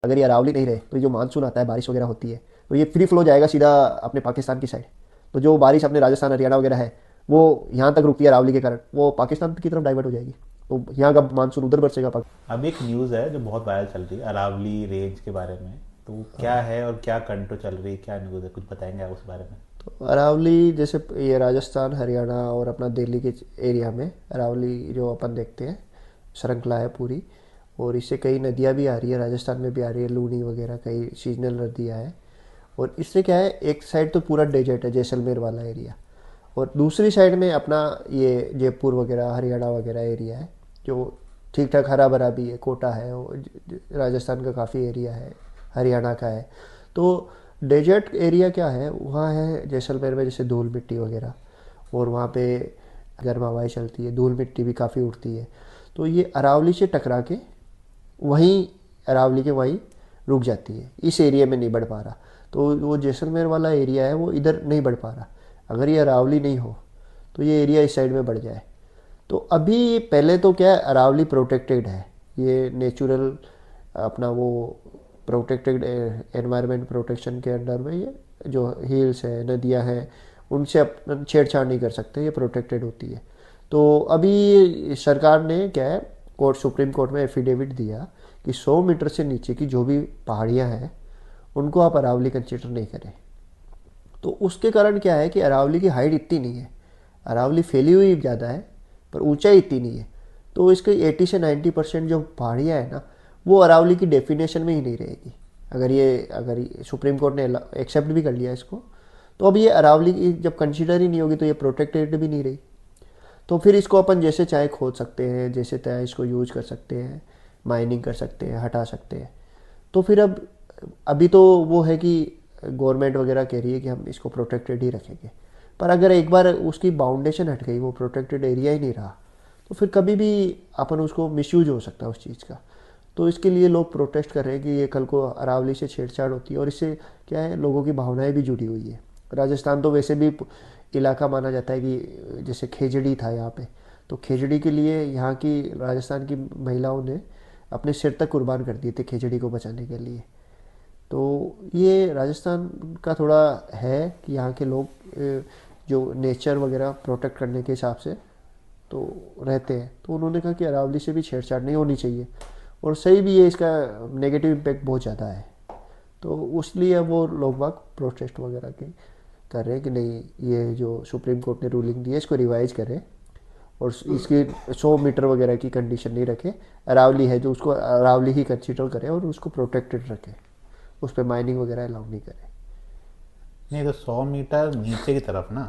अगर ये अरावली नहीं रहे तो ये जो मानसून आता है, बारिश वगैरह होती है, तो ये फ्री फ्लो जाएगा सीधा अपने पाकिस्तान की साइड। तो जो बारिश अपने राजस्थान हरियाणा वगैरह है वो यहाँ तक रुकती है अरावली के कारण, वो पाकिस्तान की तरफ डाइवर्ट हो जाएगी। तो यहाँ का मानसून उधर बरसेगा। अभी एक न्यूज़ है जो बहुत वायरल चल रही है अरावली रेंज के बारे में। तो वो क्या है और क्या कंट्रो चल रही है, क्या न्यूज़ है, कुछ बताएंगे आप उस बारे में? अरावली जैसे ये राजस्थान हरियाणा और अपना दिल्ली के एरिया में अरावली जो अपन देखते हैं श्रृंखला है पूरी। और इससे कई नदियाँ भी आ रही है, राजस्थान में भी आ रही है, लूनी वगैरह कई सीजनल नदियाँ हैं। और इससे क्या है, एक साइड तो पूरा डेजर्ट है जैसलमेर वाला एरिया, और दूसरी साइड में अपना ये जयपुर वगैरह हरियाणा वगैरह एरिया है जो ठीक ठाक हरा भरा भी है। कोटा है, राजस्थान का काफ़ी एरिया है, हरियाणा का है। तो डेजर्ट एरिया क्या है वहाँ है जैसलमेर में, जैसे धूल मिट्टी वगैरह, और वहाँ पे गर्म हवाएं चलती है, धूल मिट्टी भी काफ़ी उड़ती है। तो ये अरावली से टकरा के वहीं अरावली के वहीं रुक जाती है, इस एरिया में नहीं बढ़ पा रहा। तो वो जैसलमेर वाला एरिया है वो इधर नहीं बढ़ पा रहा। अगर ये अरावली नहीं हो तो ये एरिया इस साइड में बढ़ जाए। तो अभी पहले तो क्या है, अरावली प्रोटेक्टेड है, ये नेचुरल अपना वो प्रोटेक्टेड एनवायरनमेंट प्रोटेक्शन के अंडर में ये जो हिल्स है नदियां हैं उनसे अपन छेड़छाड़ नहीं कर सकते, ये प्रोटेक्टेड होती है। तो अभी सरकार ने क्या है, कोर्ट सुप्रीम कोर्ट में एफिडेविट दिया कि 100 मीटर से नीचे की जो भी पहाड़ियाँ हैं उनको आप अरावली कंसिडर नहीं करें। तो उसके कारण क्या है कि अरावली की हाइट इतनी नहीं है, अरावली फैली हुई ज़्यादा है पर ऊंचाई इतनी नहीं है। तो इसके 80 से 90% जो पहाड़ियाँ हैं ना वो अरावली की डेफिनेशन में ही नहीं रहेगी। अगर ये सुप्रीम कोर्ट ने एक्सेप्ट भी कर लिया इसको, तो अब ये अरावली की जब कंसिडर ही नहीं होगी तो ये प्रोटेक्टेड भी नहीं रही। तो फिर इसको अपन जैसे चाहे खोद सकते हैं, जैसे चाहे इसको यूज कर सकते हैं, माइनिंग कर सकते हैं, हटा सकते हैं। तो फिर अब अभी तो वो है कि गवर्नमेंट वगैरह कह रही है कि हम इसको प्रोटेक्टेड ही रखेंगे। पर अगर एक बार उसकी बाउंडेशन हट गई, वो प्रोटेक्टेड एरिया ही नहीं रहा, तो फिर कभी भी अपन उसको मिसयूज हो सकता है उस चीज़ का। तो इसके लिए लोग प्रोटेस्ट कर रहे हैं कि ये कल को अरावली से छेड़छाड़ होती है, और इससे क्या है लोगों की भावनाएं भी जुड़ी हुई है। राजस्थान तो वैसे भी इलाका माना जाता है कि जैसे खेजड़ी था यहाँ पे, तो खेजड़ी के लिए यहाँ की राजस्थान की महिलाओं ने अपने सिर तक कुर्बान कर दिए थे खेजड़ी को बचाने के लिए। तो ये राजस्थान का थोड़ा है कि यहाँ के लोग जो नेचर वगैरह प्रोटेक्ट करने के हिसाब से तो रहते हैं। तो उन्होंने कहा कि अरावली से भी छेड़छाड़ नहीं होनी चाहिए, और सही भी है, इसका नेगेटिव इम्पैक्ट बहुत ज़्यादा है। तो इसलिए अब वो लोग बाग प्रोटेस्ट वगैरह के कर रहे हैं कि नहीं, ये जो सुप्रीम कोर्ट ने रूलिंग दी है इसको रिवाइज करें, और इसकी 100 मीटर वगैरह की कंडीशन नहीं रखे। अरावली है जो उसको अरावली ही कंसिडर करें और उसको प्रोटेक्टेड रखें, उस पर माइनिंग वगैरह अलाउ नहीं करें। नहीं तो 100 मीटर नीचे की तरफ ना?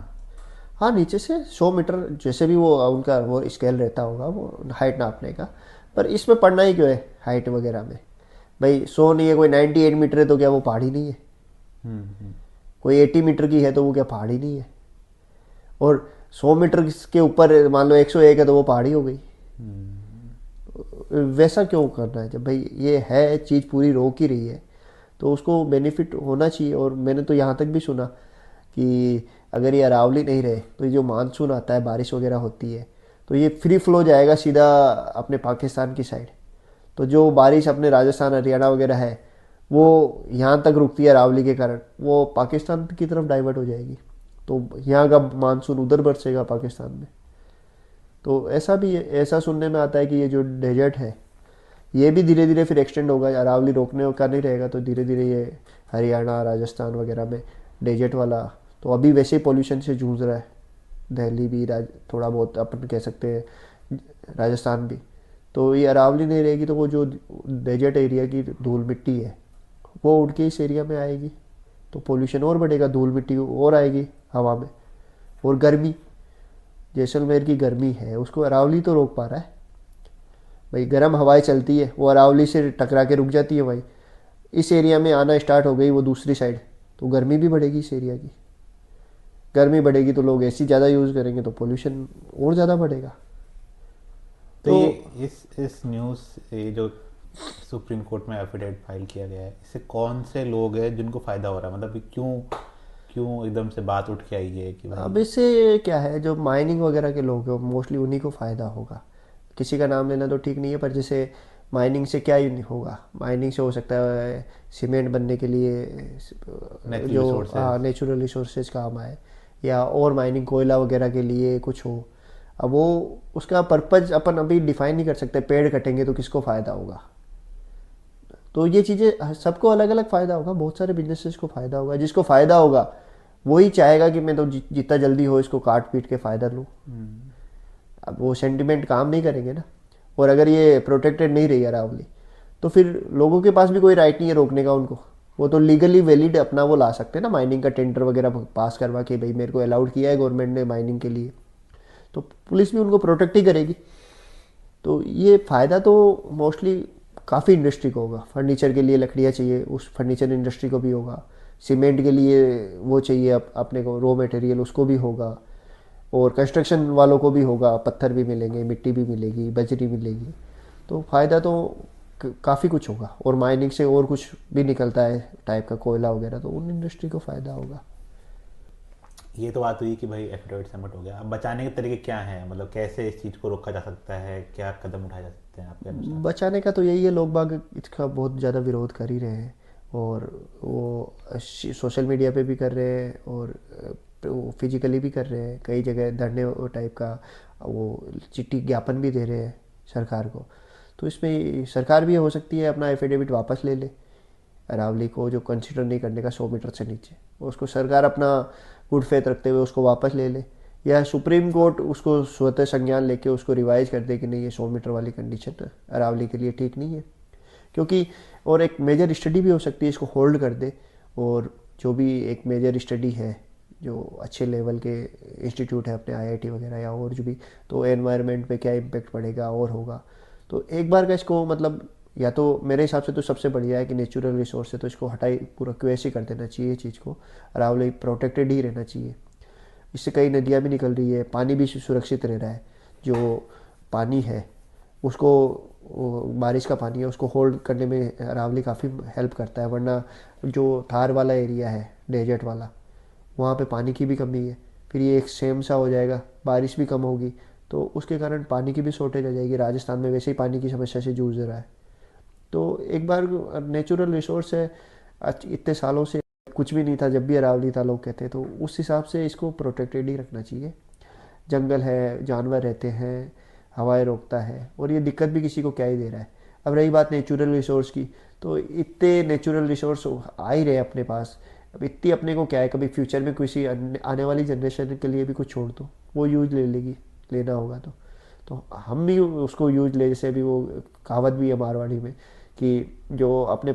हाँ, नीचे से 100 मीटर जैसे भी वो उनका वो स्केल रहता होगा वो हाइट नापने का। पर इसमें पढ़ना ही क्यों है हाइट वगैरह में? भाई 100 नहीं है, कोई 98 मीटर है तो क्या वो पहाड़ी नहीं है? हम्म। कोई 80 मीटर की है तो वो क्या पहाड़ी नहीं है? और 100 मीटर के ऊपर मान लो 101 है तो वो पहाड़ी हो गई? वैसा क्यों करना है? जब भाई ये है चीज़ पूरी रोक ही रही है तो उसको बेनिफिट होना चाहिए। और मैंने तो यहाँ तक भी सुना कि अगर ये अरावली नहीं रहे तो ये जो मानसून आता है, बारिश वगैरह होती है, तो ये फ्री फ्लो जाएगा सीधा अपने पाकिस्तान की साइड। तो जो बारिश अपने राजस्थान हरियाणा वगैरह है वो यहाँ तक रुकती है अरावली के कारण, वो पाकिस्तान की तरफ डाइवर्ट हो जाएगी। तो यहाँ का मानसून उधर बरसेगा पाकिस्तान में। तो ऐसा भी है, ऐसा सुनने में आता है कि ये जो डेजर्ट है ये भी धीरे धीरे फिर एक्सटेंड होगा। अरावली रोकने का नहीं रहेगा तो धीरे धीरे ये हरियाणा राजस्थान वगैरह में डेजर्ट वाला, तो अभी वैसे ही पॉल्यूशन से जूझ रहा है दिल्ली भी, थोड़ा बहुत अपन कह सकते हैं राजस्थान भी। तो ये अरावली नहीं रहेगी तो वो जो डेजर्ट एरिया की धूल मिट्टी है वो उड़ के इस एरिया में आएगी, तो पोल्यूशन और बढ़ेगा, धूल मिट्टी और आएगी हवा में। और गर्मी, जैसलमेर की गर्मी है उसको अरावली तो रोक पा रहा है। भाई गर्म हवाएं चलती है वो अरावली से टकरा के रुक जाती है, भाई इस एरिया में आना स्टार्ट हो गई वो दूसरी साइड, तो गर्मी भी बढ़ेगी इस एरिया की। गर्मी बढ़ेगी तो लोग एसी ज़्यादा यूज़ करेंगे तो पोल्यूशन और ज़्यादा बढ़ेगा। तो तो ये इस न्यूज़, ये जो सुप्रीम कोर्ट में एफिडेविट फाइल किया गया है, इससे कौन से लोग हैं जिनको फ़ायदा हो रहा है? मतलब कि क्यों क्यों एकदम से बात उठ के आई है कि भाई? अब इससे क्या है, जो माइनिंग वगैरह के लोग हैं मोस्टली उन्हीं को फ़ायदा होगा। किसी का नाम लेना तो ठीक नहीं है, पर जैसे माइनिंग से क्या ही नहीं होगा, माइनिंग से हो सकता है सीमेंट बनने के लिए नेचुरल जो रिसोर्सेज। नेचुरल रिसोर्सेज काम आए, या और माइनिंग कोयला वगैरह के लिए कुछ हो। अब वो उसका पर्पज अपन अभी डिफाइन नहीं कर सकते, पेड़ कटेंगे तो किसको फ़ायदा होगा। तो ये चीज़ें सबको अलग अलग फ़ायदा होगा, बहुत सारे बिजनेसेस को फ़ायदा होगा, जिसको फ़ायदा होगा वही चाहेगा कि मैं तो जितना जल्दी हो इसको काट पीट के फ़ायदा लूँ। अब वो सेंटिमेंट काम नहीं करेंगे ना। और अगर ये प्रोटेक्टेड नहीं रही अरावली, तो फिर लोगों के पास भी कोई राइट नहीं है रोकने का उनको। वो तो लीगली वैलिड अपना वो ला सकते हैं ना, माइनिंग का टेंडर वगैरह पास करवा के, भाई मेरे को अलाउड किया है गवर्नमेंट ने माइनिंग के लिए, तो पुलिस भी उनको प्रोटेक्ट ही करेगी। तो ये फ़ायदा तो मोस्टली काफ़ी इंडस्ट्री को होगा। फर्नीचर के लिए लकड़ियाँ चाहिए, उस फर्नीचर इंडस्ट्री को भी होगा। सीमेंट के लिए वो चाहिए अपने को रॉ मटेरियल, उसको भी होगा। और कंस्ट्रक्शन वालों को भी होगा, पत्थर भी मिलेंगे, मिट्टी भी मिलेगी, बजरी मिलेगी। तो फ़ायदा तो काफ़ी कुछ होगा। और माइनिंग से और कुछ भी निकलता है टाइप का कोयला वगैरह, तो उन इंडस्ट्री को फ़ायदा होगा। ये तो बात हुई कि भाई एफिडेविट सबमिट हो गया, अब बचाने के तरीके क्या हैं, मतलब कैसे इस चीज़ को रोका जा सकता है, क्या कदम उठाए जा सकते हैं आपके अनुसार? बचाने का तो यही है, लोग बाग इसका बहुत ज़्यादा विरोध कर ही रहे हैं। और वो सोशल मीडिया पे भी कर रहे हैं, और फिजिकली भी कर रहे हैं, कई जगह धरने टाइप का वो चिट्ठी ज्ञापन भी दे रहे हैं सरकार को। तो इसमें सरकार भी हो सकती है अपना एफिडेविट वापस ले ले, अरावली को जो कंसिडर नहीं करने का 100 मीटर से नीचे, उसको सरकार अपना गुड फेथ रखते हुए उसको वापस ले ले। या सुप्रीम कोर्ट उसको स्वतः संज्ञान लेके उसको रिवाइज कर दे कि नहीं, ये 100 मीटर वाली कंडीशन अरावली के लिए ठीक नहीं है। क्योंकि और एक मेजर स्टडी भी हो सकती है, इसको होल्ड कर दे। और जो भी एक मेजर स्टडी है, जो अच्छे लेवल के इंस्टीट्यूट है अपने आईआईटी वगैरह या और जो भी, तो एनवायरनमेंट पे क्या इम्पेक्ट पड़ेगा और होगा। तो एक बार का इसको मतलब, या तो मेरे हिसाब से तो सबसे बढ़िया है कि नेचुरल रिसोर्स है तो इसको हटाई पूरा क्वेश्चन कर देना चाहिए चीज़ को। अरावली प्रोटेक्टेड ही रहना चाहिए। इससे कई नदियाँ भी निकल रही है, पानी भी सुरक्षित रह रहा है। जो पानी है उसको, बारिश का पानी है उसको होल्ड करने में अरावली काफ़ी हेल्प करता है। वरना जो थार वाला एरिया है, डेजर्ट वाला, वहाँ पे पानी की भी कमी है। फिर ये एक सेम सा हो जाएगा, बारिश भी कम होगी, तो उसके कारण पानी की भी शॉर्टेज आ जाएगी। राजस्थान में वैसे ही पानी की समस्या से जूझ रहा है। तो एक बार नेचुरल रिसोर्स है, इतने सालों से कुछ भी नहीं था जब भी अरावली था लोग कहते हैं, तो उस हिसाब से इसको प्रोटेक्टेड ही रखना चाहिए। जंगल है, जानवर रहते हैं, हवाएं रोकता है, और ये दिक्कत भी किसी को क्या ही दे रहा है। अब रही बात नेचुरल रिसोर्स की, तो इतने नेचुरल रिसोर्स आ ही रहे अपने पास। अब इतनी अपने को क्या है, कभी फ्यूचर में किसी आने वाली जनरेशन के लिए भी कुछ छोड़ दो, वो यूज ले लेगी, लेना होगा तो हम भी उसको यूज ले। जैसे अभी वो कहावत भी है मारवाड़ी में कि जो अपने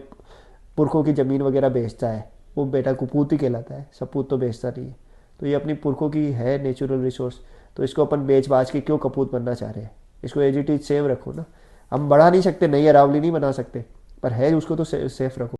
पुरखों की ज़मीन वगैरह बेचता है वो बेटा कुपूत ही कहलाता है, सपूत तो बेचता नहीं है। तो ये अपनी पुरखों की है नेचुरल रिसोर्स, तो इसको अपन बेच बाच के क्यों कपूत बनना चाह रहे हैं। इसको एज इट इज सेव रखो ना। हम बढ़ा नहीं सकते, नई अरावली नहीं बना सकते, पर है उसको तो सेफ रखो।